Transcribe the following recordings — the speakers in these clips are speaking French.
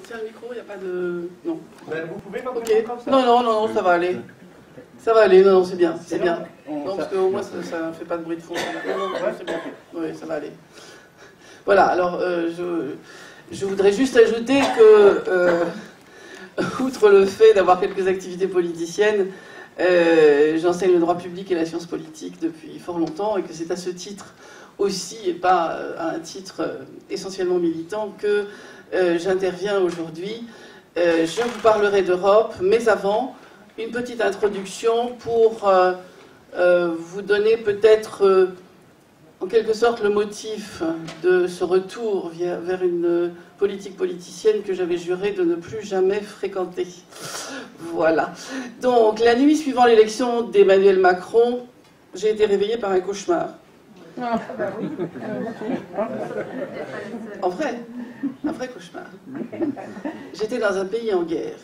tiens le micro, il n'y a pas de... Non. Vous pouvez pas Ok. Non, ça va aller. Ça va aller, non, c'est bien, c'est bien. Non, parce qu'au moins, ça ne fait pas de bruit de fond. Non, c'est bien. Oui, ça va aller. Voilà, alors, je voudrais juste ajouter que, outre le fait d'avoir quelques activités politiciennes, j'enseigne le droit public et la science politique depuis fort longtemps, et que c'est à ce titre aussi, et pas à un titre essentiellement militant, que j'interviens aujourd'hui. Je vous parlerai d'Europe, mais avant, une petite introduction pour vous donner peut-être, en quelque sorte, le motif de ce retour vers une politique politicienne que j'avais juré de ne plus jamais fréquenter. Voilà. Donc, la nuit suivant l'élection d'Emmanuel Macron, j'ai été réveillée par un cauchemar. Ah, bah oui. En vrai, un vrai cauchemar. J'étais dans un pays en guerre.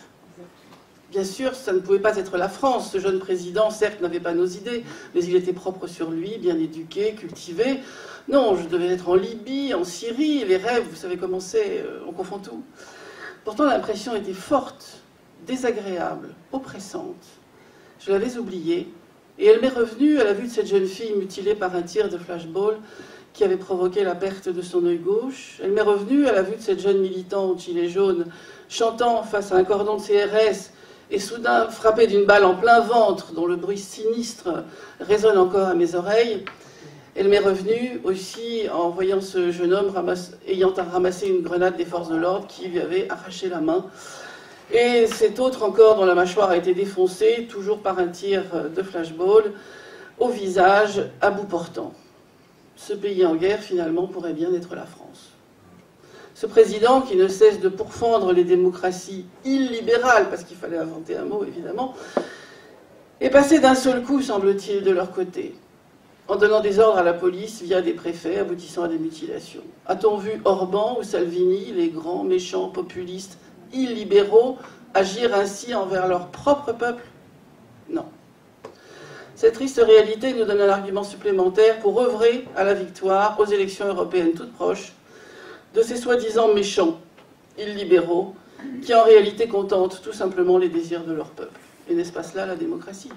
Bien sûr, ça ne pouvait pas être la France. Ce jeune président, certes, n'avait pas nos idées, mais il était propre sur lui, bien éduqué, cultivé. Non, je devais être en Libye, en Syrie, les rêves, vous savez comment c'est, on confond tout. Pourtant, l'impression était forte, désagréable, oppressante. Je l'avais oubliée, et elle m'est revenue à la vue de cette jeune fille mutilée par un tir de flashball qui avait provoqué la perte de son œil gauche. Elle m'est revenue à la vue de cette jeune militante gilet jaune chantant face à un cordon de CRS et soudain frappée d'une balle en plein ventre dont le bruit sinistre résonne encore à mes oreilles. Elle m'est revenue aussi en voyant ce jeune homme ayant ramassé une grenade des forces de l'ordre qui lui avait arraché la main. Et cet autre encore dont la mâchoire a été défoncée, toujours par un tir de flashball, au visage à bout portant. Ce pays en guerre, finalement, pourrait bien être la France. Ce président qui ne cesse de pourfendre les démocraties illibérales, parce qu'il fallait inventer un mot, évidemment, est passé d'un seul coup, semble-t-il, de leur côté, en donnant des ordres à la police via des préfets, aboutissant à des mutilations. A-t-on vu Orban ou Salvini, les grands, méchants, populistes, illibéraux, agir ainsi envers leur propre peuple? Non. Cette triste réalité nous donne un argument supplémentaire pour œuvrer à la victoire aux élections européennes toutes proches de ces soi-disant méchants, illibéraux, qui en réalité contentent tout simplement les désirs de leur peuple. Et n'est-ce pas cela la démocratie?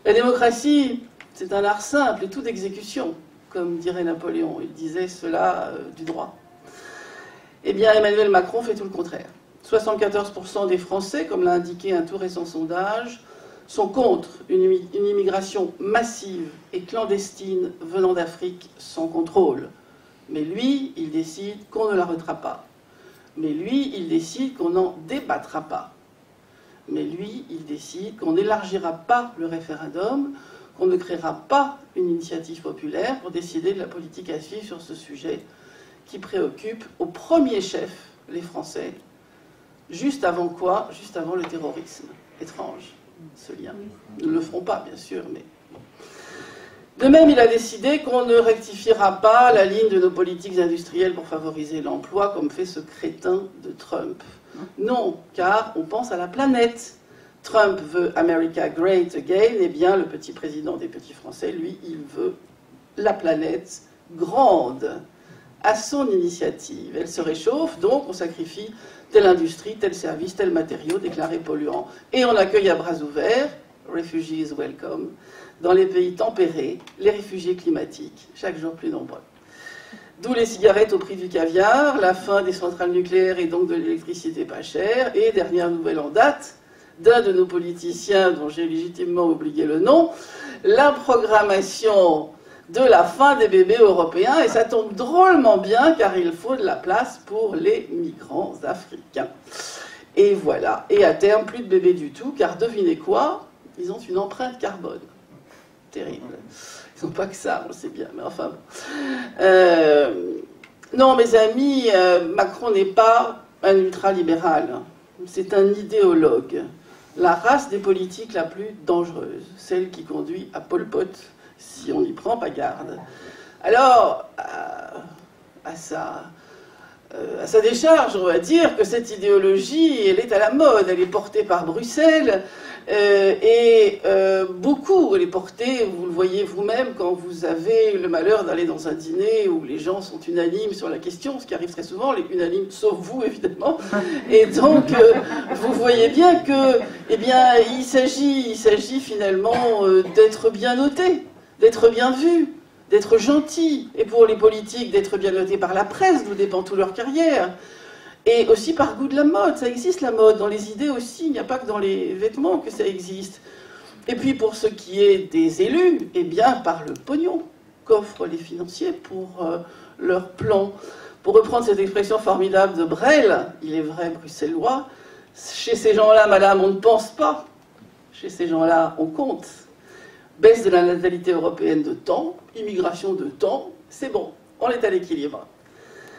La démocratie, c'est un art simple et tout d'exécution, comme dirait Napoléon. Il disait cela du droit. Eh bien, Emmanuel Macron fait tout le contraire. 74% des Français, comme l'a indiqué un tout récent sondage, sont contre une immigration massive et clandestine venant d'Afrique sans contrôle. Mais lui, il décide qu'on ne l'arrêtera pas. Mais lui, il décide qu'on n'en débattra pas. Mais lui, il décide qu'on n'élargira pas le référendum, qu'on ne créera pas une initiative populaire pour décider de la politique à suivre sur ce sujet qui préoccupe au premier chef les Français. Juste avant quoi? Juste avant le terrorisme. Étrange, ce lien. Nous ne le ferons pas, bien sûr, mais... De même, il a décidé qu'on ne rectifiera pas la ligne de nos politiques industrielles pour favoriser l'emploi, comme fait ce crétin de Trump. Non, car on pense à la planète. Trump veut America Great Again, et bien le petit président des petits Français, lui, il veut la planète grande, à son initiative. Elle se réchauffe, donc on sacrifie telle industrie, tel service, tel matériau déclaré polluant. Et on accueille à bras ouverts, refugees welcome, dans les pays tempérés, les réfugiés climatiques, chaque jour plus nombreux. D'où les cigarettes au prix du caviar, la fin des centrales nucléaires et donc de l'électricité pas chère, et dernière nouvelle en date, d'un de nos politiciens dont j'ai légitimement oublié le nom, la programmation de la fin des bébés européens, et ça tombe drôlement bien car il faut de la place pour les migrants africains. Et voilà, et à terme, plus de bébés du tout, car devinez quoi? Ils ont une empreinte carbone. Terrible. Ils n'ont pas que ça, on le sait bien, mais enfin bon. Non, mes amis, Macron n'est pas un ultralibéral, c'est un idéologue. La race des politiques la plus dangereuse, celle qui conduit à Pol Pot, si on n'y prend pas garde. Alors, à à sa décharge, on va dire, que cette idéologie, elle est à la mode, elle est portée par Bruxelles, beaucoup, elle est portée, vous le voyez vous-même, quand vous avez le malheur d'aller dans un dîner où les gens sont unanimes sur la question, ce qui arrive très souvent, les unanimes, sauf vous, évidemment, et donc, vous voyez bien que, eh bien, il s'agit finalement d'être bien noté, d'être bien vu, d'être gentil, et pour les politiques, d'être bien notés par la presse, d'où dépend toute leur carrière, et aussi par goût de la mode. Ça existe la mode, dans les idées aussi, il n'y a pas que dans les vêtements que ça existe. Et puis pour ce qui est des élus, eh bien par le pognon qu'offrent les financiers pour leurs plans. Pour reprendre cette expression formidable de Brel, il est vrai bruxellois, chez ces gens-là, madame, on ne pense pas, chez ces gens-là, on compte. Baisse de la natalité européenne de temps, immigration de temps, c'est bon, on est à l'équilibre.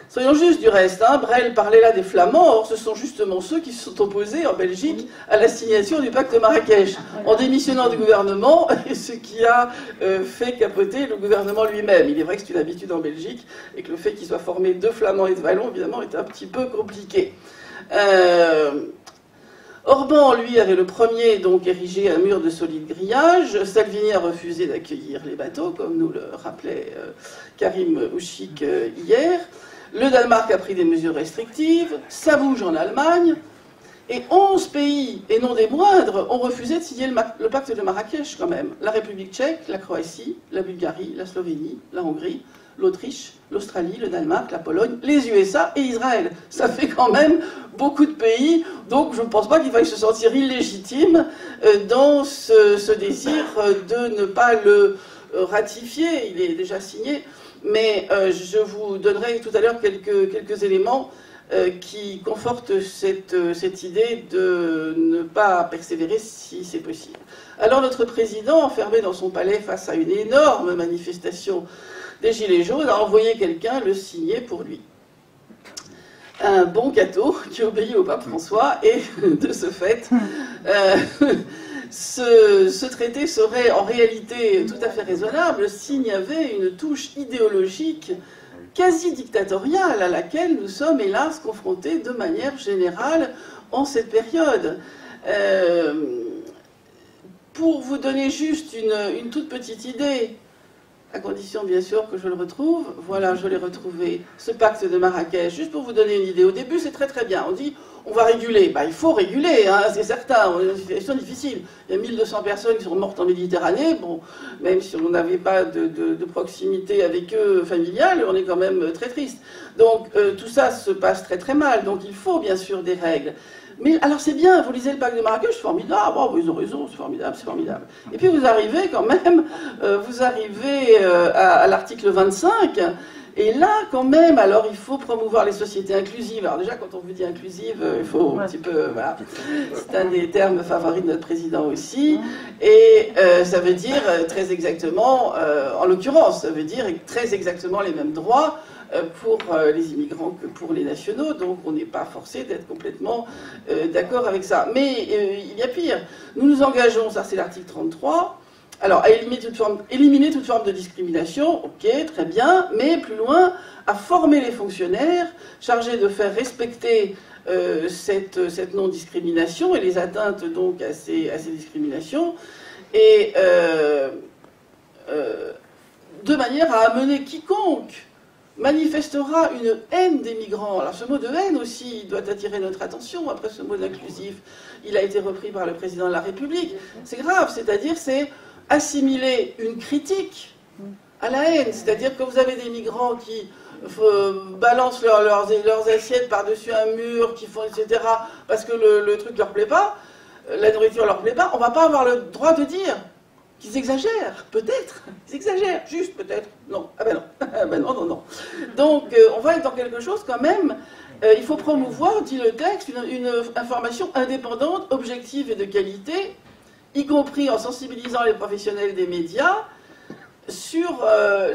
Soyons justes du reste, hein, Brel parlait là des Flamands, or ce sont justement ceux qui se sont opposés en Belgique à la signation du pacte de Marrakech, en démissionnant du gouvernement, et ce qui a fait capoter le gouvernement lui-même. Il est vrai que c'est une habitude en Belgique, et que le fait qu'il soit formé de Flamands et de Wallons, évidemment, est un petit peu compliqué. Orban, lui, avait le premier donc érigé un mur de solide grillage. Salvini a refusé d'accueillir les bateaux, comme nous le rappelait Karim Ouchik hier. Le Danemark a pris des mesures restrictives. Ça bouge en Allemagne. Et 11 pays, et non des moindres, ont refusé de signer le pacte de Marrakech quand même. La République tchèque, la Croatie, la Bulgarie, la Slovénie, la Hongrie, l'Autriche, l'Australie, le Danemark, la Pologne, les USA et Israël. Ça fait quand même beaucoup de pays, donc je ne pense pas qu'il faille se sentir illégitime dans ce désir de ne pas le ratifier. Il est déjà signé, mais je vous donnerai tout à l'heure quelques éléments qui confortent cette idée de ne pas persévérer si c'est possible. Alors notre président, enfermé dans son palais face à une énorme manifestation des Gilets jaunes, a envoyé quelqu'un le signer pour lui. Un bon gâteau qui obéit au pape François, et de ce fait, ce traité serait en réalité tout à fait raisonnable s'il y avait une touche idéologique quasi dictatoriale à laquelle nous sommes hélas confrontés de manière générale en cette période. Pour vous donner juste une toute petite idée, à condition bien sûr que je le retrouve, voilà, je l'ai retrouvé, ce pacte de Marrakech, juste pour vous donner une idée. Au début c'est très très bien, on dit on va réguler, bah, il faut réguler, hein, c'est certain, on est dans une situation difficile. Il y a 1200 personnes qui sont mortes en Méditerranée, bon, même si on n'avait pas de proximité avec eux familiale, on est quand même très triste. Donc tout ça se passe très très mal, donc il faut bien sûr des règles. Mais alors c'est bien, vous lisez le pacte de Marrakech, c'est formidable, oh, ils ont raison, c'est formidable, c'est formidable. Et puis vous arrivez quand même, à l'article 25, et là quand même, alors il faut promouvoir les sociétés inclusives. Alors déjà quand on vous dit inclusive, il faut un petit peu, voilà, c'est un des termes favoris de notre président aussi, et ça veut dire très exactement, en l'occurrence, ça veut dire très exactement les mêmes droits pour les immigrants que pour les nationaux, donc on n'est pas forcé d'être complètement d'accord avec ça. Mais il y a pire. Nous nous engageons, ça c'est l'article 33, alors à éliminer toute forme de discrimination, ok, très bien, mais plus loin, à former les fonctionnaires chargés de faire respecter cette non-discrimination et les atteintes donc à ces discriminations, et de manière à amener quiconque manifestera une haine des migrants. Alors ce mot de haine aussi doit attirer notre attention. Après ce mot d'inclusif, il a été repris par le président de la République. C'est grave, c'est-à-dire c'est assimiler une critique à la haine. C'est-à-dire que vous avez des migrants qui balancent leurs assiettes par-dessus un mur, qui font etc. parce que le truc leur plaît pas, la nourriture leur plaît pas, on va pas avoir le droit de dire qu'ils exagèrent, peut-être, ils exagèrent, juste peut-être, non, ah ben non, ah ben non, non, non. Donc on va être dans quelque chose quand même, il faut promouvoir, dit le texte, une information indépendante, objective et de qualité, y compris en sensibilisant les professionnels des médias sur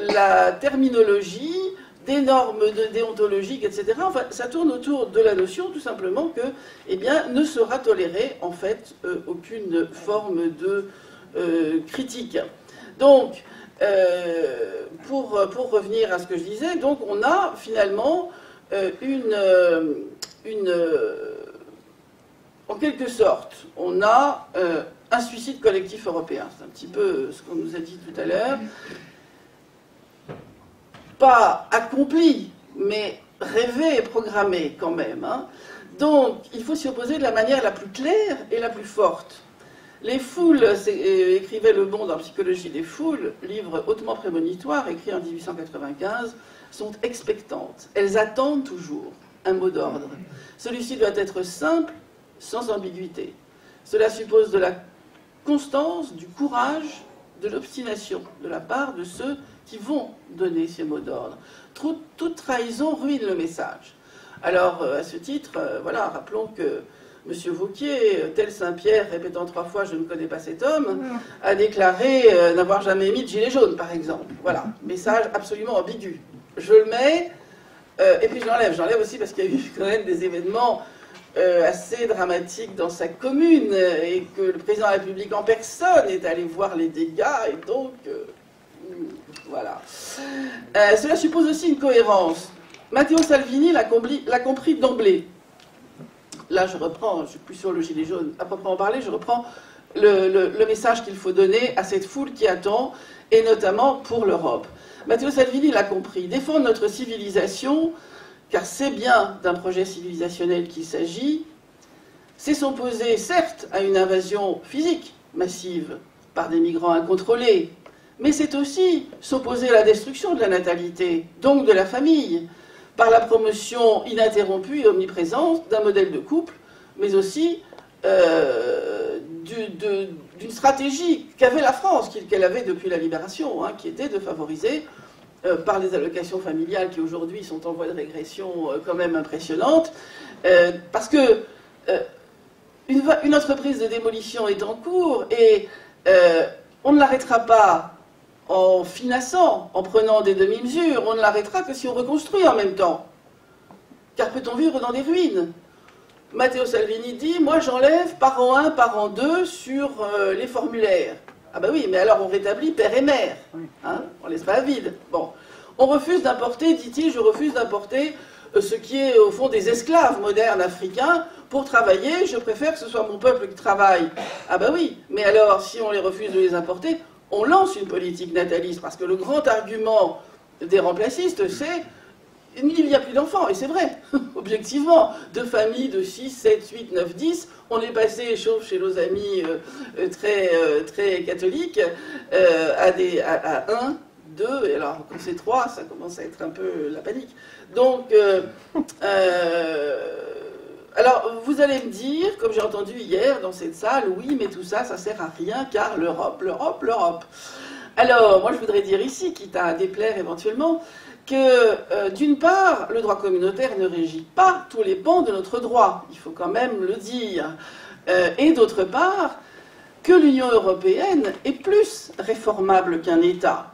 la terminologie, des normes déontologiques, etc. Enfin, ça tourne autour de la notion, tout simplement, que, eh bien, ne sera tolérée, en fait, aucune forme de critique. Donc, pour revenir à ce que je disais, donc on a finalement en quelque sorte, on a un suicide collectif européen. C'est un petit peu ce qu'on nous a dit tout à l'heure. Pas accompli, mais rêvé et programmé quand même. Hein. Donc, il faut s'y opposer de la manière la plus claire et la plus forte. Les foules, écrivait Le Bon dans Psychologie des foules, livre hautement prémonitoire, écrit en 1895, sont expectantes. Elles attendent toujours un mot d'ordre. Celui-ci doit être simple, sans ambiguïté. Cela suppose de la constance, du courage, de l'obstination de la part de ceux qui vont donner ces mots d'ordre. Toute trahison ruine le message. Alors, à ce titre, voilà, rappelons que M. Vauquier, tel Saint-Pierre, répétant 3 fois « je ne connais pas cet homme », a déclaré n'avoir jamais mis de gilet jaune, par exemple. Voilà, message absolument ambigu. Je le mets, et puis je l'enlève. J'enlève aussi parce qu'il y a eu quand même des événements assez dramatiques dans sa commune, et que le président de la République en personne est allé voir les dégâts, et donc, voilà. Cela suppose aussi une cohérence. Matteo Salvini l'a compris d'emblée. Là, je reprends, je ne suis plus sur le gilet jaune à proprement parler, je reprends le message qu'il faut donner à cette foule qui attend, et notamment pour l'Europe. Matteo Salvini l'a compris. Défendre notre civilisation, car c'est bien d'un projet civilisationnel qu'il s'agit, c'est s'opposer, certes, à une invasion physique massive par des migrants incontrôlés, mais c'est aussi s'opposer à la destruction de la natalité, donc de la famille, par la promotion ininterrompue et omniprésente d'un modèle de couple, mais aussi d'une stratégie qu'avait la France, qu'elle avait depuis la Libération, hein, qui était de favoriser, par les allocations familiales qui aujourd'hui sont en voie de régression quand même impressionnante, parce que une entreprise de démolition est en cours et on ne l'arrêtera pas en finançant, en prenant des demi-mesures, on ne l'arrêtera que si on reconstruit en même temps. Car peut-on vivre dans des ruines? Matteo Salvini dit, moi j'enlève par an 1, par an 2 sur les formulaires. Ah ben oui, mais alors on rétablit père et mère. Hein, on ne laisse pas vide. Bon. On refuse d'importer, dit-il, je refuse d'importer ce qui est au fond des esclaves modernes africains pour travailler, je préfère que ce soit mon peuple qui travaille. Ah ben oui, mais alors si on les refuse de les importer, on lance une politique nataliste, parce que le grand argument des remplacistes, c'est il n'y a plus d'enfants, et c'est vrai, objectivement, de familles de 6, 7, 8, 9, 10, on est passé, sauf chez nos amis très catholiques, à 1, 2, et alors quand c'est 3, ça commence à être un peu la panique. Donc, alors, vous allez me dire, comme j'ai entendu hier dans cette salle, oui, mais tout ça, ça sert à rien, car l'Europe, l'Europe, l'Europe. Alors, moi je voudrais dire ici, quitte à déplaire éventuellement, que d'une part, le droit communautaire ne régit pas tous les pans de notre droit, il faut quand même le dire, et d'autre part, que l'Union européenne est plus réformable qu'un État,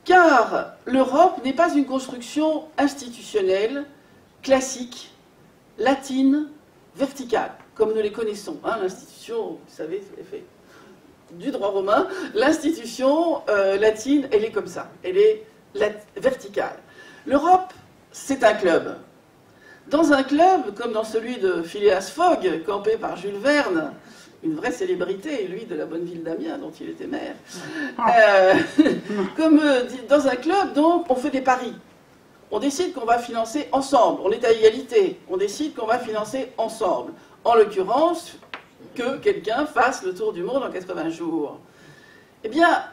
car l'Europe n'est pas une construction institutionnelle, classique, latine, verticale, comme nous les connaissons. Hein, l'institution, vous savez, c'est l'effet du droit romain, l'institution latine, elle est comme ça, elle est verticale. L'Europe, c'est un club. Dans un club, comme dans celui de Phileas Fogg, campé par Jules Verne, une vraie célébrité, lui, de la bonne ville d'Amiens, dont il était maire, comme dans un club, donc, on fait des paris. On décide qu'on va financer ensemble, on est à égalité, on décide qu'on va financer ensemble. En l'occurrence, que quelqu'un fasse le tour du monde en 80 jours. Eh bien,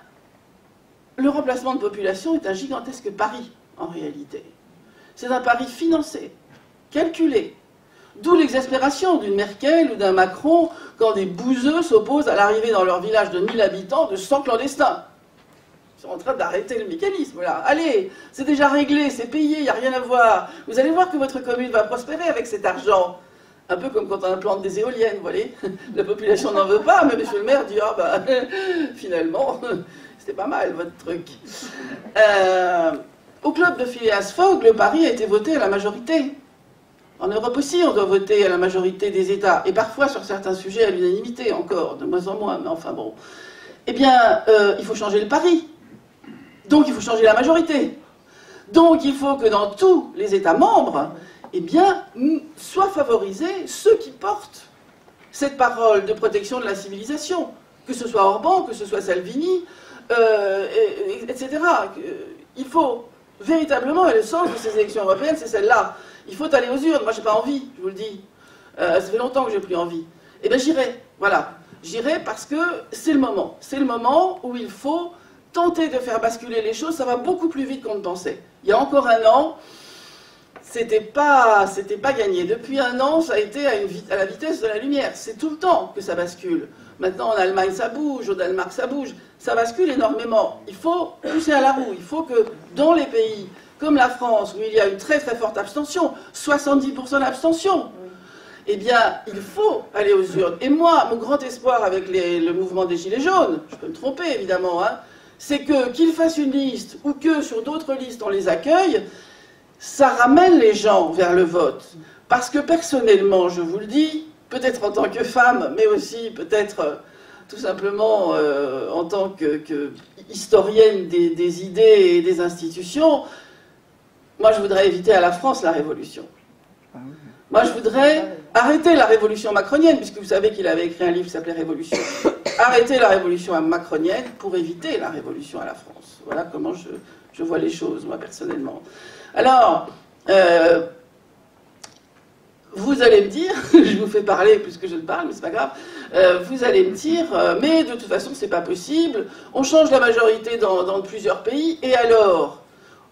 le remplacement de population est un gigantesque pari, en réalité. C'est un pari financé, calculé. D'où l'exaspération d'une Merkel ou d'un Macron quand des bouseux s'opposent à l'arrivée dans leur village de 1000 habitants de 100 clandestins. Ils sont en train d'arrêter le mécanisme, là. Allez, c'est déjà réglé, c'est payé, il n'y a rien à voir. Vous allez voir que votre commune va prospérer avec cet argent. Un peu comme quand on implante des éoliennes, vous voyez. La population n'en veut pas, mais monsieur le maire dit, ah bah, finalement, c'était pas mal, votre truc. Au club de Phileas Fogg, le pari a été voté à la majorité. En Europe aussi, on doit voter à la majorité des États, et parfois sur certains sujets à l'unanimité encore, de moins en moins, mais enfin bon. Eh bien, il faut changer le pari. Donc il faut changer la majorité. Donc il faut que dans tous les États membres, eh bien, soient favorisés ceux qui portent cette parole de protection de la civilisation, que ce soit Orban, que ce soit Salvini, etc. Il faut véritablement, et le sens de ces élections européennes, c'est celle-là. Il faut aller aux urnes. Moi, j'ai pas envie, je vous le dis. Ça fait longtemps que j'ai plus envie. Eh bien, j'irai. Voilà. J'irai parce que c'est le moment. C'est le moment où il faut tenter de faire basculer les choses. Ça va beaucoup plus vite qu'on ne pensait. Il y a encore un an, c'était pas gagné. Depuis un an, ça a été à la vitesse de la lumière. C'est tout le temps que ça bascule. Maintenant, en Allemagne, ça bouge. Au Danemark, ça bouge. Ça bascule énormément. Il faut pousser à la roue. Il faut que dans les pays comme la France, où il y a une très très forte abstention, 70% d'abstention, eh bien, il faut aller aux urnes. Et moi, mon grand espoir avec le mouvement des Gilets jaunes, je peux me tromper évidemment, hein, c'est qu'ils fassent une liste ou que sur d'autres listes on les accueille, ça ramène les gens vers le vote. Parce que personnellement, je vous le dis, peut-être en tant que femme, mais aussi peut-être tout simplement en tant que historienne des idées et des institutions, moi je voudrais éviter à la France la révolution. Moi, je voudrais arrêter la révolution macronienne, puisque vous savez qu'il avait écrit un livre qui s'appelait Révolution. Arrêter la révolution macronienne pour éviter la révolution à la France. Voilà comment je vois les choses, moi, personnellement. Alors, vous allez me dire, je vous fais parler plus que je ne parle, mais c'est pas grave, vous allez me dire, mais de toute façon, c'est pas possible, on change la majorité dans plusieurs pays, et alors,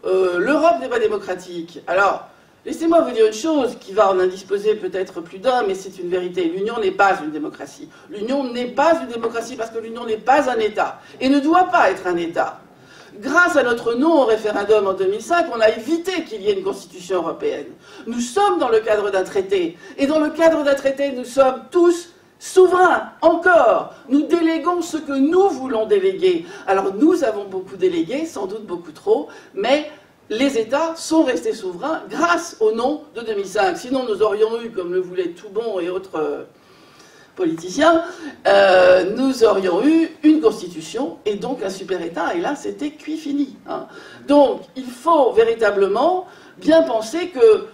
l'Europe n'est pas démocratique. Alors, laissez-moi vous dire une chose qui va en indisposer peut-être plus d'un, mais c'est une vérité. L'Union n'est pas une démocratie. L'Union n'est pas une démocratie parce que l'Union n'est pas un État et ne doit pas être un État. Grâce à notre non au référendum en 2005, on a évité qu'il y ait une constitution européenne. Nous sommes dans le cadre d'un traité. Et dans le cadre d'un traité, nous sommes tous souverains, encore. Nous déléguons ce que nous voulons déléguer. Alors nous avons beaucoup délégué, sans doute beaucoup trop, mais les États sont restés souverains grâce au non de 2005. Sinon, nous aurions eu, comme le voulaient Toubon et autres politiciens, nous aurions eu une constitution et donc un super-État. Et là, c'était cuit fini. Hein. Donc, il faut véritablement bien penser que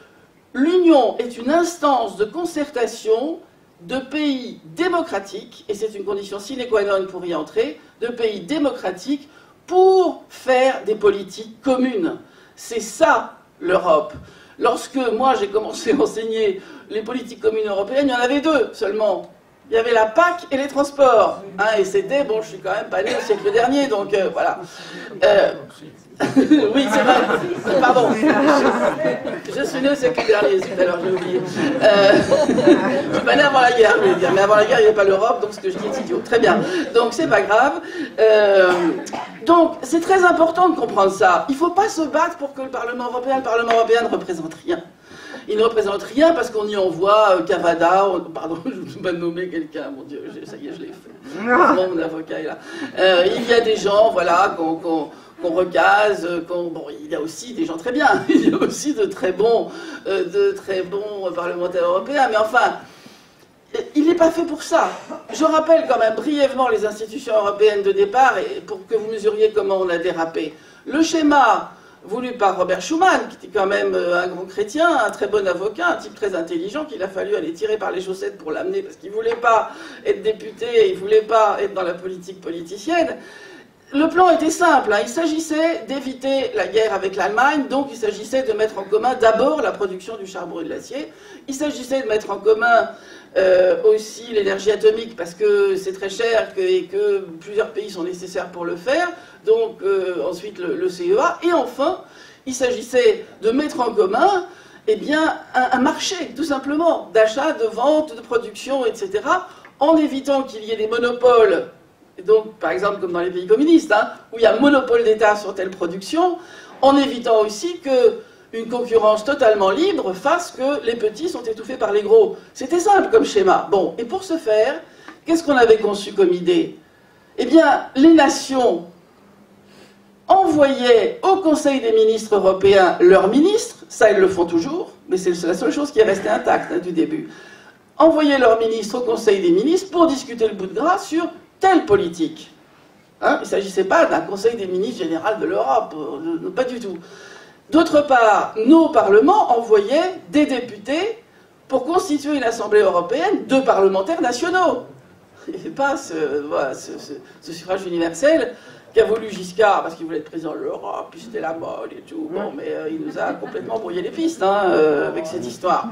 l'Union est une instance de concertation de pays démocratiques, et c'est une condition sine qua non pour y entrer, de pays démocratiques pour faire des politiques communes. C'est ça, l'Europe. Lorsque moi j'ai commencé à enseigner les politiques communes européennes, il y en avait deux seulement. Il y avait la PAC et les transports. Hein, et c'était, bon, je suis quand même pas né au siècle dernier, donc voilà. Oui, c'est vrai. Pardon. Je suis né au siècle dernier, tout à l'heure, j'ai oublié. Je suis pas né avant la guerre, je veux dire. Mais avant la guerre, il n'y avait pas l'Europe, donc ce que je dis est idiot. Très bien. Donc, c'est pas grave. Donc, c'est très important de comprendre ça. Il ne faut pas se battre pour que le Parlement européen ne représente rien. Il ne représente rien parce qu'on y envoie Cavada, pardon, je ne veux pas nommer quelqu'un, mon Dieu, ça y est, je l'ai fait. Mon avocat est là. Il y a des gens, voilà, qu'on recase, bon, il y a aussi des gens très bien, il y a aussi de très bons parlementaires européens, mais enfin, il n'est pas fait pour ça. Je rappelle quand même brièvement les institutions européennes de départ, et pour que vous mesuriez comment on a dérapé. Le schéma voulu par Robert Schuman, qui était quand même un grand chrétien, un très bon avocat, un type très intelligent, qu'il a fallu aller tirer par les chaussettes pour l'amener, parce qu'il ne voulait pas être député, il ne voulait pas être dans la politique politicienne. Le plan était simple, hein. Il s'agissait d'éviter la guerre avec l'Allemagne, donc il s'agissait de mettre en commun d'abord la production du charbon et de l'acier, il s'agissait de mettre en commun aussi l'énergie atomique parce que c'est très cher et que plusieurs pays sont nécessaires pour le faire, donc ensuite le CEA, et enfin il s'agissait de mettre en commun eh bien, un marché tout simplement d'achat, de vente, de production, etc., en évitant qu'il y ait des monopoles. Donc, par exemple, comme dans les pays communistes, hein, où il y a un monopole d'État sur telle production, en évitant aussi qu'une concurrence totalement libre fasse que les petits sont étouffés par les gros. C'était simple comme schéma. Bon, et pour ce faire, qu'est-ce qu'on avait conçu comme idée? Eh bien, les nations envoyaient au Conseil des ministres européens leurs ministres, ça ils le font toujours, mais c'est la seule chose qui est restée intacte hein, du début, envoyaient leurs ministres au Conseil des ministres pour discuter le bout de gras sur telle politique. Hein, il ne s'agissait pas d'un Conseil des ministres général de l'Europe, pas du tout. D'autre part, nos parlements envoyaient des députés pour constituer une Assemblée européenne de parlementaires nationaux. Et pas ce suffrage universel qu'a voulu Giscard, parce qu'il voulait être président de l'Europe, puis c'était la mode et tout. Bon, mais il nous a complètement brouillé les pistes avec cette histoire.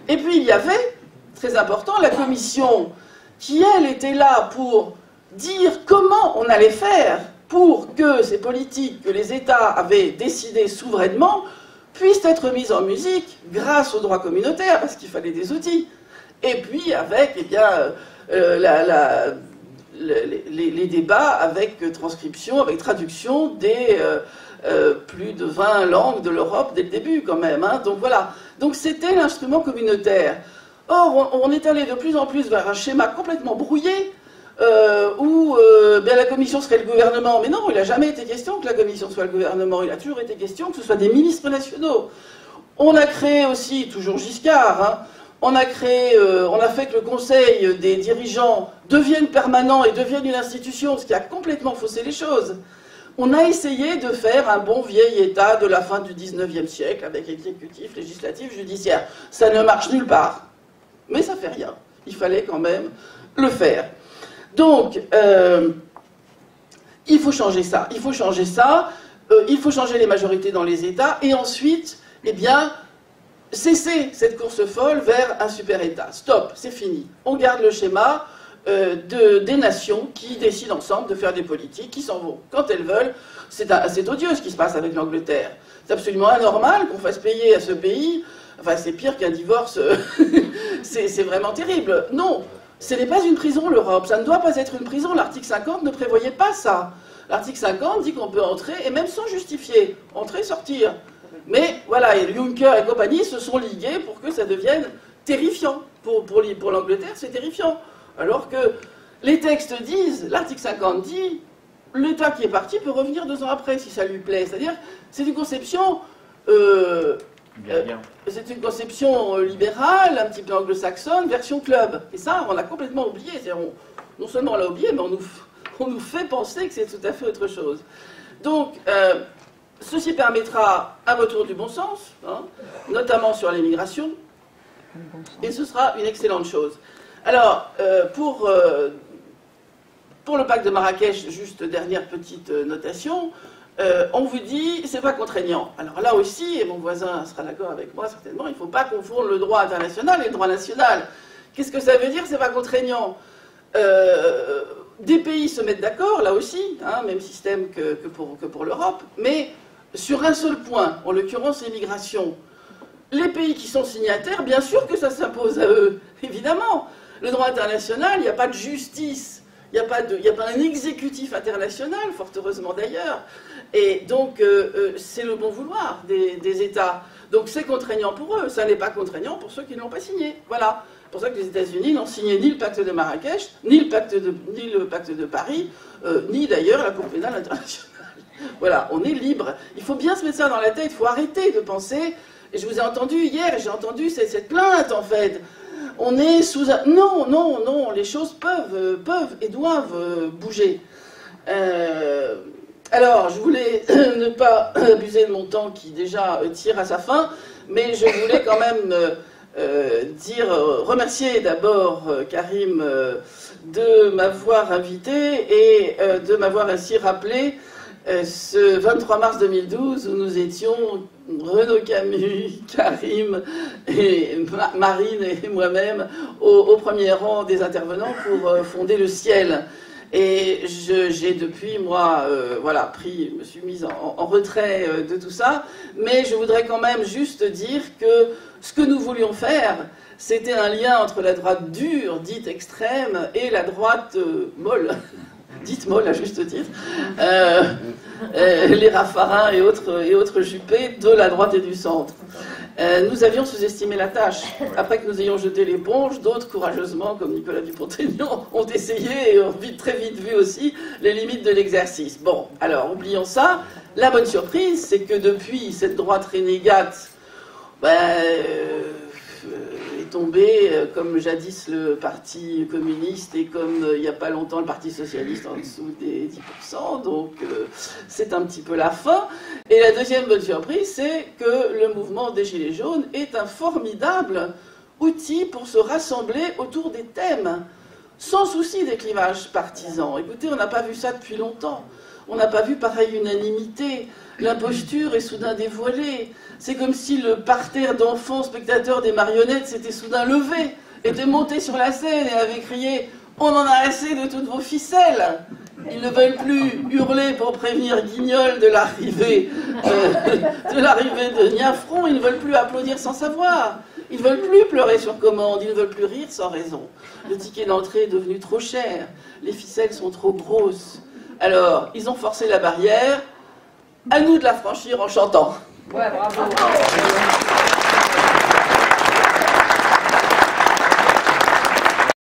Et puis il y avait, très important, la Commission qui, elle, était là pour dire comment on allait faire pour que ces politiques que les États avaient décidées souverainement puissent être mises en musique grâce au droit communautaire, parce qu'il fallait des outils. Et puis avec, eh bien, les débats avec transcription, avec traduction des plus de 20 langues de l'Europe dès le début quand même. Donc voilà. Donc c'était l'instrument communautaire. Or, on est allé de plus en plus vers un schéma complètement brouillé où la Commission serait le gouvernement. Mais non, il n'a jamais été question que la Commission soit le gouvernement. Il a toujours été question que ce soit des ministres nationaux. On a créé aussi, toujours Giscard, on a fait que le Conseil des dirigeants devienne permanent et devienne une institution, ce qui a complètement faussé les choses. On a essayé de faire un bon vieil État de la fin du 19e siècle, avec exécutif, législatif, judiciaire. Ça ne marche nulle part. Mais ça fait rien. Il fallait quand même le faire. Donc, il faut changer ça. Il faut changer ça. Il faut changer les majorités dans les États. Et ensuite, eh bien, cesser cette course folle vers un super-État. Stop, c'est fini. On garde le schéma des nations qui décident ensemble de faire des politiques, qui s'en vont quand elles veulent. C'est odieux ce qui se passe avec l'Angleterre. C'est absolument anormal qu'on fasse payer à ce pays. Enfin, c'est pire qu'un divorce. C'est vraiment terrible. Non, ce n'est pas une prison, l'Europe. Ça ne doit pas être une prison. L'article 50 ne prévoyait pas ça. L'article 50 dit qu'on peut entrer, et même sans justifier, entrer, sortir. Mais voilà, et Juncker et compagnie se sont ligués pour que ça devienne terrifiant. Pour l'Angleterre, c'est terrifiant. Alors que les textes disent, l'article 50 dit, l'État qui est parti peut revenir 2 ans après si ça lui plaît. C'est-à-dire, c'est une conception... c'est une conception libérale, un petit peu anglo-saxonne, version club. Et ça, on l'a complètement oublié. Non seulement on l'a oublié, mais on nous fait penser que c'est tout à fait autre chose. Donc, ceci permettra un retour du bon sens, notamment sur l'immigration, et ce sera une excellente chose. Alors, pour le pacte de Marrakech, juste dernière petite notation, on vous dit, c'est pas contraignant. Alors là aussi, et mon voisin sera d'accord avec moi certainement, il ne faut pas confondre le droit international et le droit national. Qu'est-ce que ça veut dire, c'est pas contraignant? Des pays se mettent d'accord, là aussi, même système que pour l'Europe, mais sur un seul point, en l'occurrence l'immigration. Les pays qui sont signataires, bien sûr que ça s'impose à eux, évidemment. Le droit international, il n'y a pas de justice, il n'y a pas un exécutif international, fort heureusement d'ailleurs. Et donc, c'est le bon vouloir des États. Donc c'est contraignant pour eux, ça n'est pas contraignant pour ceux qui ne l'ont pas signé. Voilà. C'est pour ça que les États-Unis n'ont signé ni le pacte de Marrakech, ni le pacte de Paris, ni d'ailleurs la Cour pénale internationale. Voilà, on est libre. Il faut bien se mettre ça dans la tête, il faut arrêter de penser... Et je vous ai entendu hier, j'ai entendu cette plainte en fait. On est sous un... Non, non, non, les choses peuvent et doivent bouger. Alors, je voulais ne pas abuser de mon temps qui déjà tire à sa fin, mais je voulais quand même remercier d'abord Karim de m'avoir invité et de m'avoir ainsi rappelé ce 23 mars 2012 où nous étions Renaud Camus, Karim et Marine et moi-même au premier rang des intervenants pour fonder le ciel. Et j'ai depuis, moi, voilà, me suis mise en retrait de tout ça, mais je voudrais quand même juste dire que ce que nous voulions faire, c'était un lien entre la droite dure, dite extrême, et la droite molle, dite molle à juste titre, les Raffarins et autres Juppé de la droite et du centre. Nous avions sous-estimé la tâche. Après que nous ayons jeté l'éponge, d'autres courageusement, comme Nicolas Dupont-Aignan, ont essayé et ont très vite vu aussi les limites de l'exercice. Bon, alors, oublions ça. La bonne surprise, c'est que depuis cette droite renégate est tomber, comme jadis le Parti communiste et comme il n'y a pas longtemps le Parti socialiste en dessous des 10%, donc c'est un petit peu la fin. Et la deuxième bonne surprise, c'est que le mouvement des Gilets jaunes est un formidable outil pour se rassembler autour des thèmes, sans souci des clivages partisans. Écoutez, on n'a pas vu ça depuis longtemps. On n'a pas vu pareille unanimité. L'imposture est soudain dévoilée. C'est comme si le parterre d'enfants spectateurs des marionnettes s'était soudain levé, était monté sur la scène et avait crié « On en a assez de toutes vos ficelles !» Ils ne veulent plus hurler pour prévenir Guignol de l'arrivée de Niafron. Ils ne veulent plus applaudir sans savoir. Ils ne veulent plus pleurer sur commande. Ils ne veulent plus rire sans raison. Le ticket d'entrée est devenu trop cher. Les ficelles sont trop grosses. Alors, ils ont forcé la barrière. À nous de la franchir en chantant. Ouais, bravo.